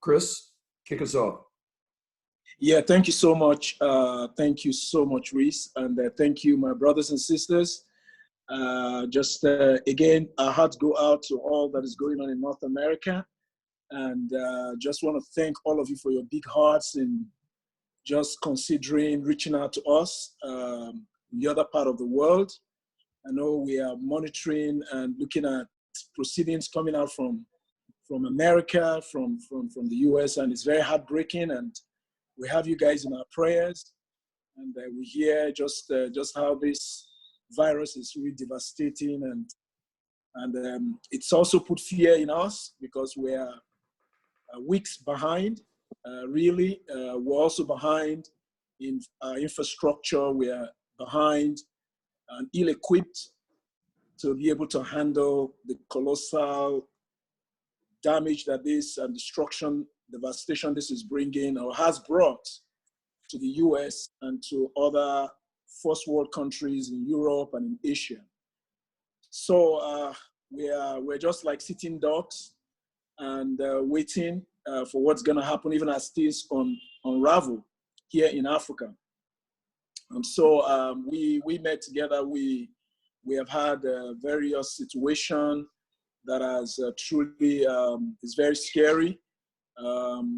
Chris, kick us off. Yeah, thank you so much. Thank you so much, Reese. And thank you, my brothers and sisters. Again, our hearts go out to all that is going on in North America. And just want to thank all of you for your big hearts and just considering reaching out to us in the other part of the world. I know we are monitoring and looking at proceedings coming out from America, from the US, and it's very heartbreaking. And we have you guys in our prayers, and we hear just how this virus is really devastating, and it's also put fear in us because we are weeks behind. Really, we're also behind in our infrastructure. We are behind and ill-equipped to be able to handle the colossal damage that this and destruction, devastation this is bringing or has brought to the US and to other first world countries in Europe and in Asia. So we're just like sitting ducks and waiting for what's going to happen, even as things unravel here in Africa. And so we met together. We have had various situations that has truly is very scary.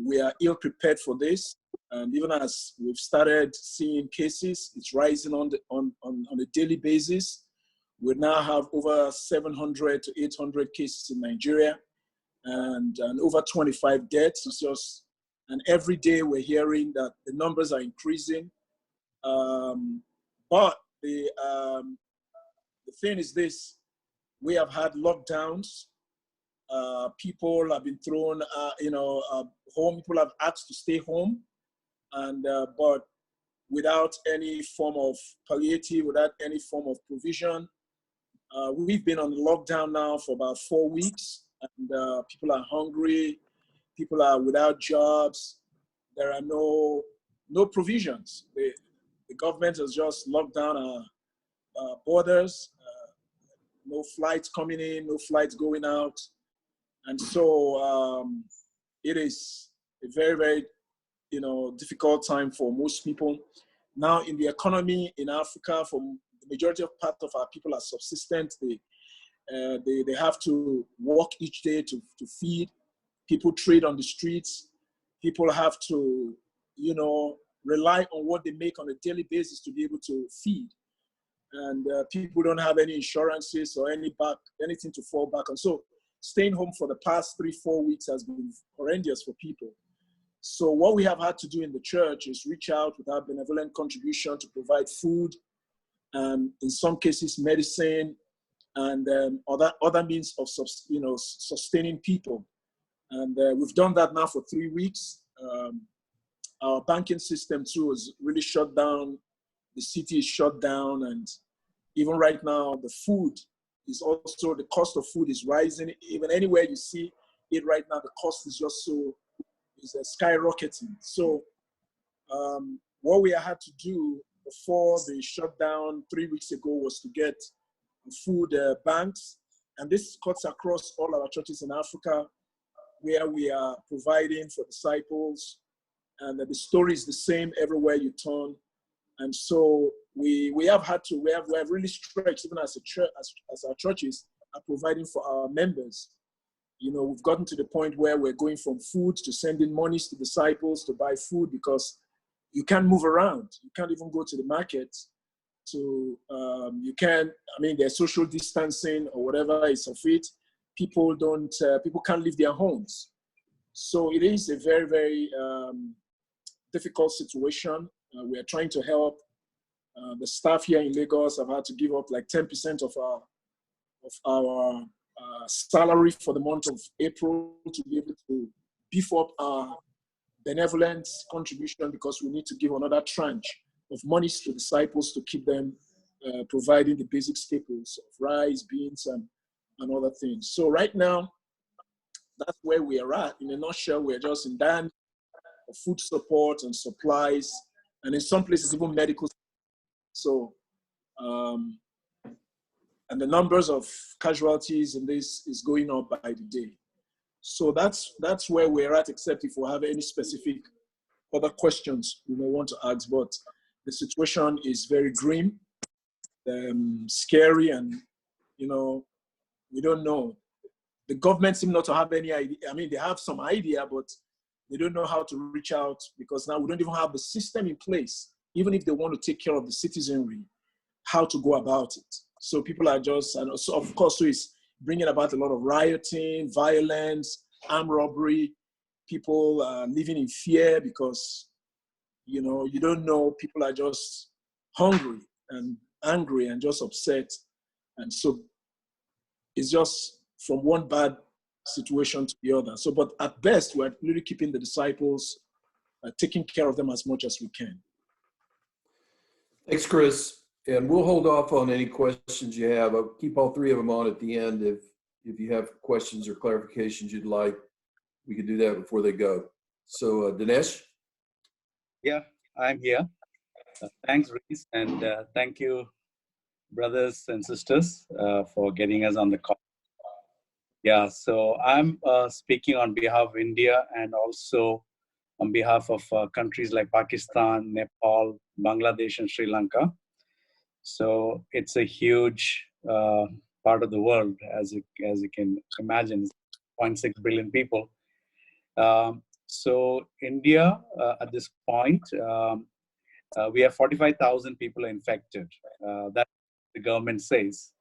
We are ill prepared for this, and even as we've started seeing cases, it's rising on a daily basis. We now have over 700 to 800 cases in Nigeria, and over 25 deaths. And every day we're hearing that the numbers are increasing. But the thing is this: we have had lockdowns. People have been thrown, home. People have asked to stay home, and but without any form of palliative, without any form of provision. We've been on lockdown now for about 4 weeks, and people are hungry. People are without jobs. There are no provisions. The government has just locked down our borders. No flights coming in, no flights going out. And so it is a very, very, difficult time for most people. Now in the economy in Africa, for the majority of part of our people are subsistent. They have to work each day to feed. People trade on the streets. People have to, rely on what they make on a daily basis to be able to feed. And people don't have any insurances or anything to fall back on. So staying home for the past 3-4 weeks has been horrendous for people. So what we have had to do in the church is reach out with our benevolent contribution to provide food, and in some cases medicine, and other means of sustaining people. And we've done that now for 3 weeks. Our banking system too is really shut down. The city is shut down, and even right now, the cost of food is rising. Even anywhere you see it right now, the cost is just skyrocketing. So what we had to do before the shutdown 3 weeks ago was to get food banks. And this cuts across all our churches in Africa, where we are providing for disciples. And the story is the same everywhere you turn. And so we have really stretched, even as a church, as our churches are providing for our members. We've gotten to the point where we're going from food to sending monies to disciples to buy food, because you can't move around. You can't even go to the market. There's social distancing or whatever is of it. People can't leave their homes. So it is a very, very difficult situation. We are trying to help. The staff here in Lagos have had to give up like 10% of our salary for the month of April to be able to beef up our benevolent contribution, because we need to give another tranche of monies to disciples to keep them providing the basic staples of rice, beans, and other things. So right now, that's where we are at. In a nutshell, we're just in demand of food support and supplies, and in some places even medical. So, and the numbers of casualties in this is going up by the day. So that's where we're at, except if we have any specific other questions you may want to ask. But the situation is very grim, scary, and we don't know. The government seem not to have any idea. I mean, they have some idea, but they don't know how to reach out, because now we don't even have the system in place, even if they want to take care of the citizenry, how to go about it. So people are just, and so of course, so it's bringing about a lot of rioting, violence, armed robbery, people living in fear because, you don't know, people are just hungry and angry and just upset. And so it's just from one bad situation to the other. So, but at best, we're really keeping the disciples, taking care of them as much as we can. Thanks, Chris. And we'll hold off on any questions you have. I'll keep all three of them on at the end. If you have questions or clarifications you'd like, we could do that before they go. So, Dinesh? Yeah, I'm here. Thanks, Reese, and thank you, brothers and sisters, for getting us on the call. Yeah, so I'm speaking on behalf of India and also on behalf of countries like Pakistan, Nepal, Bangladesh, and Sri Lanka. So it's a huge part of the world, as you can imagine, 0.6 billion people. So India, at this point, we have 45,000 people infected. That the government says.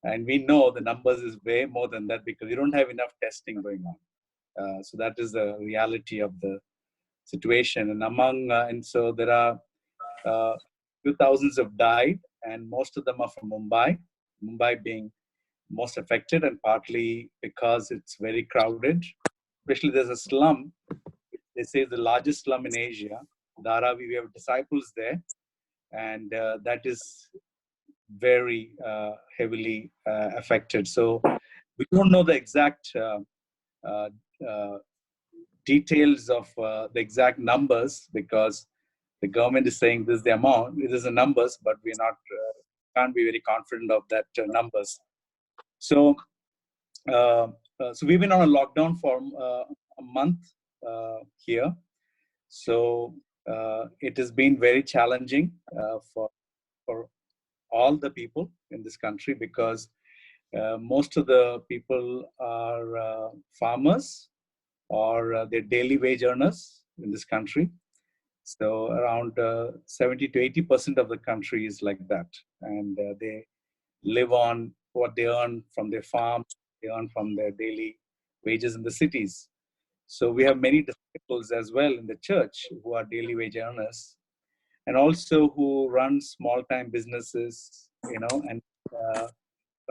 And we know the numbers is way more than that because we don't have enough testing going on. So that is the reality of the situation. And and so there are few thousands have died, and most of them are from Mumbai being most affected, and partly because it's very crowded. Especially there's a slum, they say the largest slum in Asia, Dharavi. We have disciples there, and that is very heavily affected. So we don't know the exact uh, details of the exact numbers, because the government is saying this is the amount, this is the numbers, but we're not can't be very confident of that numbers. So so we've been on a lockdown for a month here. So it has been very challenging for all the people in this country, because most of the people are farmers or they're daily wage earners in this country. So around 70 to 80% of the country is like that. And they live on what they earn from their farm, they earn from their daily wages in the cities. So we have many disciples as well in the church who are daily wage earners, and also who run small-time businesses, and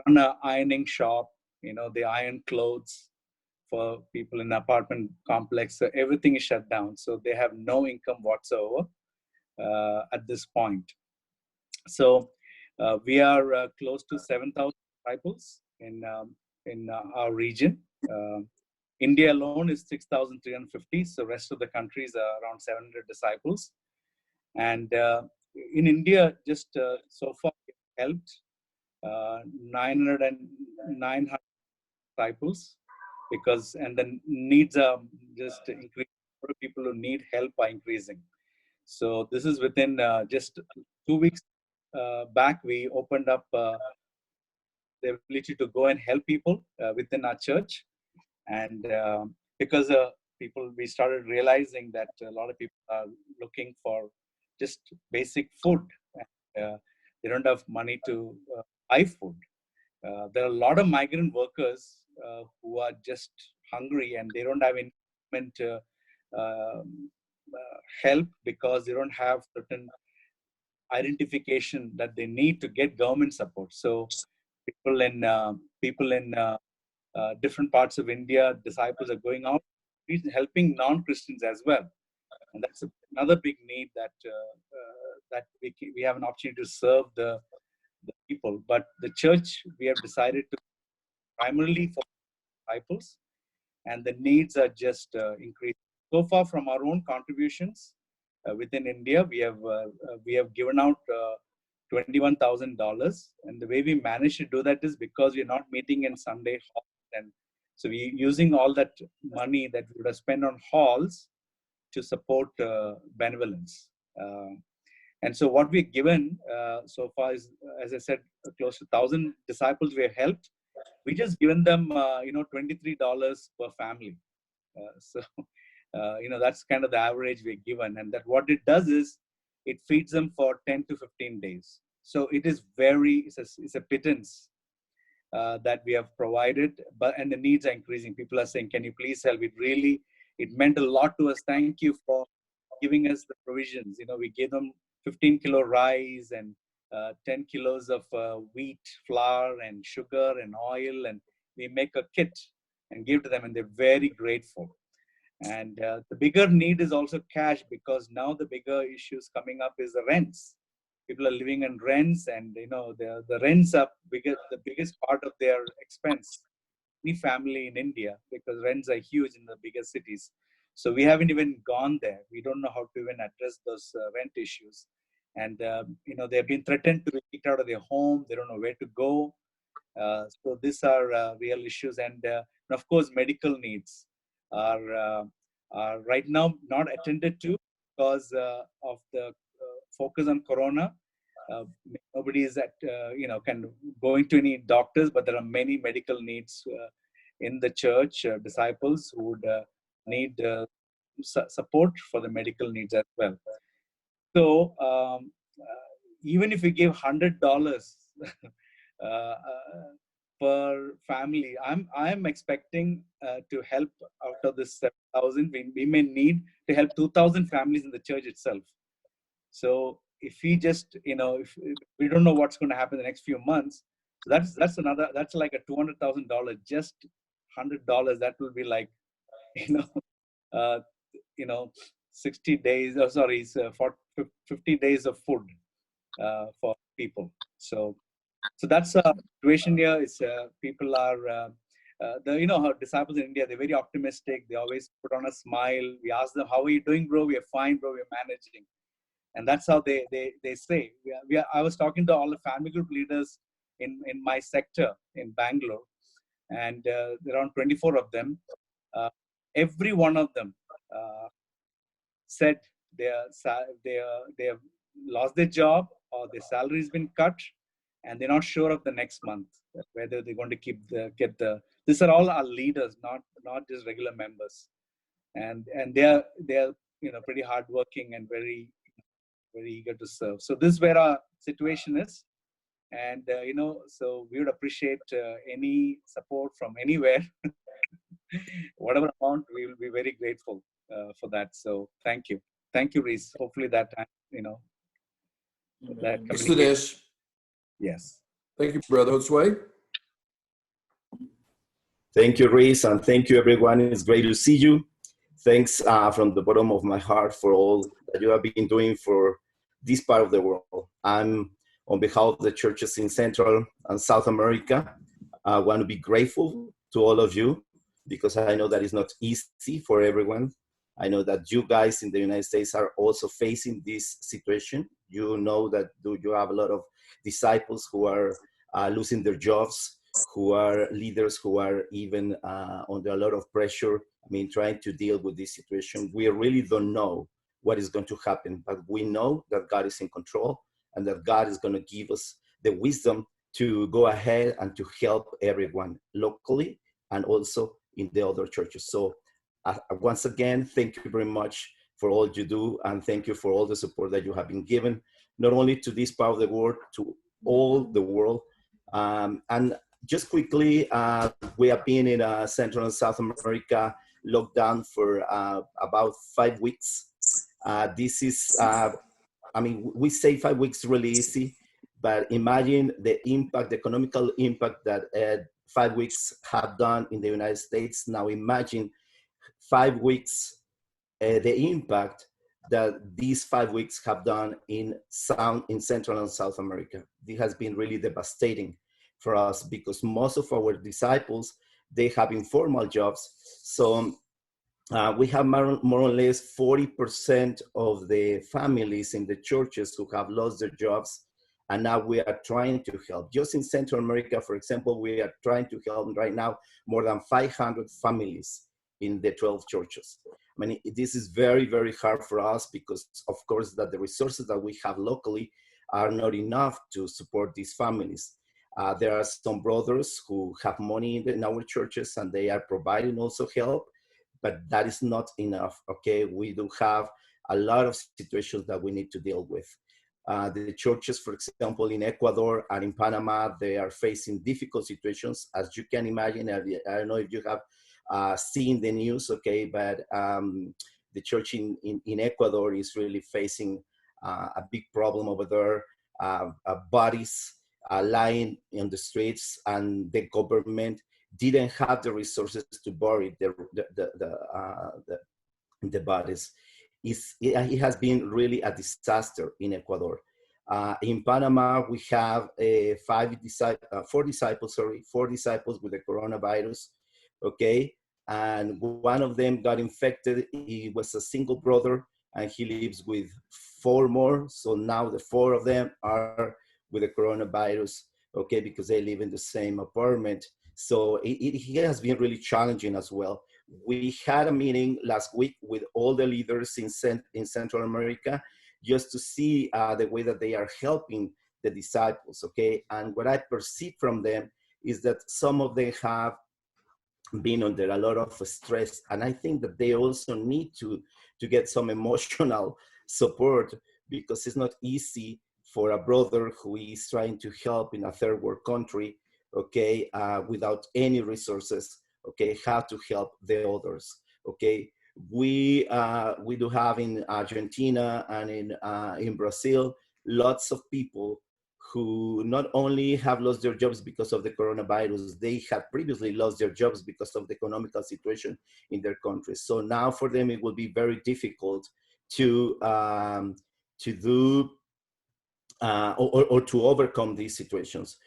run an ironing shop. They iron clothes for people in apartment complex. So everything is shut down. So they have no income whatsoever at this point. So we are close to 7,000 disciples in our region. India alone is 6,350. So rest of the countries are around 700 disciples. And in India, just so far, we helped 900 disciples, and the needs are just increasing. People who need help are increasing. So this is within just 2 weeks back, we opened up the ability to go and help people within our church. And because we started realizing that a lot of people are looking for just basic food. And, they don't have money to buy food. There are a lot of migrant workers who are just hungry, and they don't have any help, because they don't have certain identification that they need to get government support. So people in different parts of India, disciples are going out helping non-Christians as well, and that's another big need that that we have an opportunity to serve the people. But the church, we have decided to primarily for disciples, and the needs are just increasing. So far, from our own contributions within India, we have given out $21,000, and the way we managed to do that is because we're not meeting in Sunday halls and So we using all that money that we would have spent on halls to support benevolence. And so what we've given so far is, as I said, close to 1,000 disciples we have helped. We just given them, $23 per family. That's kind of the average we're given. And that what it does is it feeds them for 10 to 15 days. So it is it's a pittance that we have provided, and the needs are increasing. People are saying, can you please help? It meant a lot to us. Thank you for giving us the provisions. We gave them 15 kilo rice and 10 kilos of wheat, flour and sugar and oil. And we make a kit and give to them, and they're very grateful. And the bigger need is also cash, because now the bigger issues coming up is the rents. People are living in rents, and the rents are the biggest part of their expense. Any family in India, because rents are huge in the bigger cities. So we haven't even gone there. We don't know how to even address those rent issues. And they've been threatened to be kicked out of their home. They don't know where to go. So these are real issues, and of course, medical needs are right now not attended to because of the focus on Corona. Nobody is can going to any doctors, but there are many medical needs in the church. Disciples who would need support for the medical needs as well. So even if we give $100 per family, I'm expecting to help out of this 7,000. We may need to help 2,000 families in the church itself. So if we just, if we don't know what's going to happen in the next few months, so that's like a $200,000, just $100. That will be like, 60 days, 50 days of food for people. So that's a situation here. It's people are, how disciples in India, they're very optimistic. They always put on a smile. We ask them, how are you doing, bro? We are fine, bro. We're managing. And that's how they say. I was talking to all the family group leaders in my sector in Bangalore, and around 24 of them. Every one of them said they have lost their job or their salary has been cut, and they're not sure of the next month whether they're going to get the. These are all our leaders, not just regular members, and they're pretty hardworking and very eager to serve. So this is where our situation is, and so we would appreciate any support from anywhere. Whatever amount, we will be very grateful for that. So thank you, Reese. Hopefully that that Thanks, Dinesh. Yes. Thank you, Brother Josue. Thank you, Reese, and thank you, everyone. It's great to see you. Thanks from the bottom of my heart for all that you have been doing for this part of the world. I'm on behalf of the churches in Central and South America. I want to be grateful to all of you, because I know that it's not easy for everyone. I know that you guys in the United States are also facing this situation. You know that you have a lot of disciples who are losing their jobs, who are leaders who are even under a lot of pressure, trying to deal with this situation. We really don't know what is going to happen, but we know that God is in control and that God is going to give us the wisdom to go ahead and to help everyone locally and also in the other churches. So once again, thank you very much for all you do, and thank you for all the support that you have been given, not only to this part of the world, to all the world. And just quickly, we have been in Central and South America locked down for about 5 weeks. This is, we say 5 weeks really easy, but imagine the impact, the economical impact that 5 weeks have done in the United States. Now imagine 5 weeks, the impact that these 5 weeks have done in Central and South America. It has been really devastating for us, because most of our disciples, they have informal jobs. So we have more or less 40% of the families in the churches who have lost their jobs. And now we are trying to help. Just in Central America, for example, we are trying to help right now more than 500 families in the 12 churches. I mean, this is very, very hard for us because, of course, that the resources that we have locally are not enough to support these families. There are some brothers who have money in our churches and they are providing also help, but that is not enough, okay? We do have a lot of situations that we need to deal with. The churches, for example, in Ecuador and in Panama, they are facing difficult situations, as you can imagine. I don't know if you have seen the news, okay, but the church in Ecuador is really facing a big problem over there. Bodies lying in the streets, and the government didn't have the resources to bury the bodies. It has been really a disaster in Ecuador. In Panama, we have four disciples with the coronavirus, okay? And one of them got infected. He was a single brother, and he lives with 4 more. So now the 4 of them are with the coronavirus, okay, because they live in the same apartment. So it has been really challenging as well. We had a meeting last week with all the leaders in Central America just to see the way that they are helping the disciples, okay? And what I perceive from them is that some of them have been under a lot of stress, and I think that they also need to get some emotional support, because it's not easy for a brother who is trying to help in a third world country, okay, without any resources, okay, how to help the others, okay. We do have in Argentina and in Brazil lots of people who not only have lost their jobs because of the coronavirus, they had previously lost their jobs because of the economical situation in their countries. So now for them, it will be very difficult to do or to overcome these situations.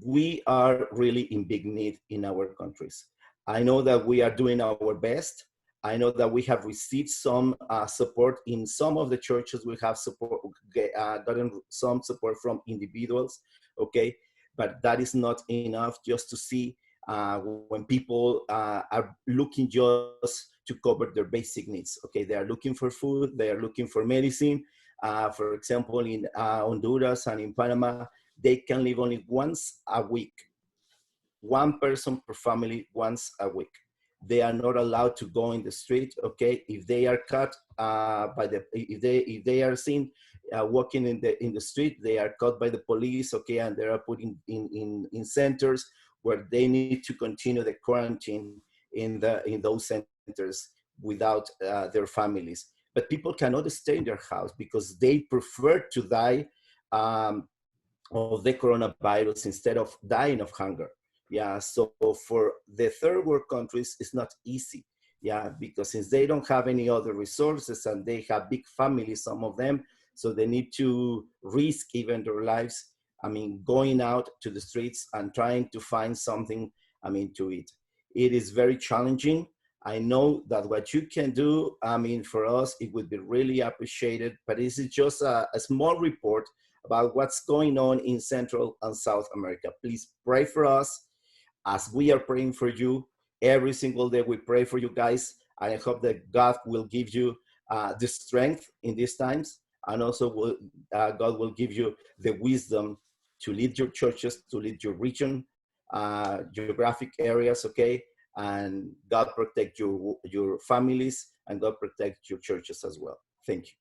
We are really in big need in our countries. I know that we are doing our best. I know that we have received some support in some of the churches. We have gotten some support from individuals, okay? But that is not enough just to see when people are looking just to cover their basic needs, okay? They are looking for food, they are looking for medicine. For example, in Honduras and in Panama, they can live only once a week. 1 person per family once a week. They are not allowed to go in the street, okay? If they are caught if they are seen walking in the street, they are caught by the police, okay? And they are put in centers where they need to continue the quarantine in those centers without their families. But people cannot stay in their house because they prefer to die of the coronavirus instead of dying of hunger. Yeah, so for the third world countries, it's not easy. Yeah, because since they don't have any other resources and they have big families, some of them, so they need to risk even their lives, I mean, going out to the streets and trying to find something, I mean, to eat. It is very challenging. I know that what you can do, I mean, for us, it would be really appreciated, but this is just a small report about what's going on in Central and South America. Please pray for us as we are praying for you. Every single day we pray for you guys. And I hope that God will give you the strength in these times. And also God will give you the wisdom to lead your churches, to lead your region, geographic areas, okay? And God protect your families, and God protect your churches as well. Thank you.